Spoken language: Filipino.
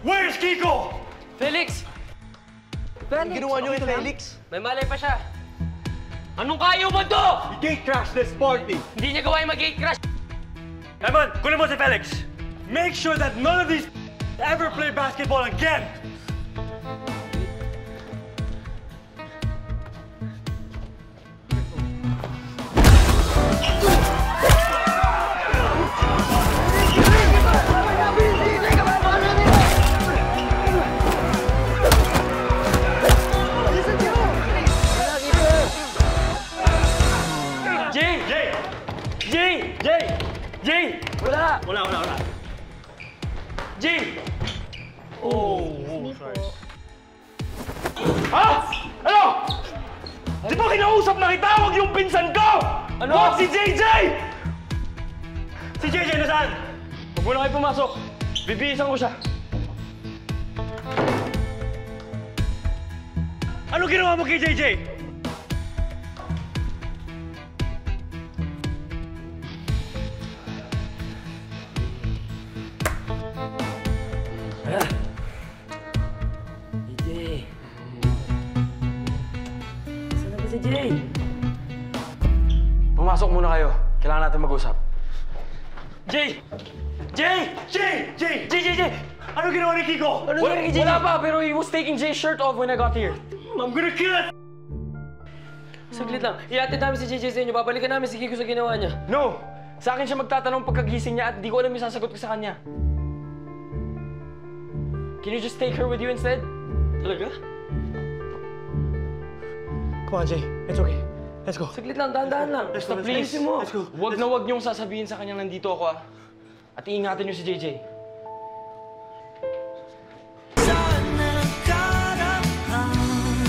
Where's Kiko? Felix! Anong ginawa niyo kay Felix? May malay pa siya. Anong kayo mo to? He gate crashed this party. Hindi niya gawa yung mag-gate crash. Eman, kunin mo si Felix. Make sure that none of these ever play basketball again. Jay! Wala! Wala. Jay! Sorry. Ha? Ano? Di ba kinausap na kita? Huwag yung pinsan ko! Ano? Huwag si JJ! Si JJ nasaan? Huwag mo na kayo pumasok. Bibihisan ko siya. Ano ginawa mo kay JJ? Jay! Saan na ba si Jay? Pumasok muna kayo. Kailangan natin mag-usap. Jay! JJ! Ano ginawa ni Kiko? Ano nangyari kay Jay? Wala pa, pero he was taking Jay's shirt off when I got here. I'm gonna kill it! Saglit lang. Iatid namin si JJ sa inyo. Babalikan namin si Kiko sa ginawa niya. No! Sa akin siya magtatanong pagkagising niya at di ko alam yung sasagot ko sa kanya. Can you just take her with you instead? Talaga? Come on, Jay. It's okay. Let's go. Saglit lang, dahan-dahan lang. Let's go. Please mo. Let's go. Huwag na huwag niyong sasabihin sa kanya nandito ako ah. At iingatan niyo si JJ.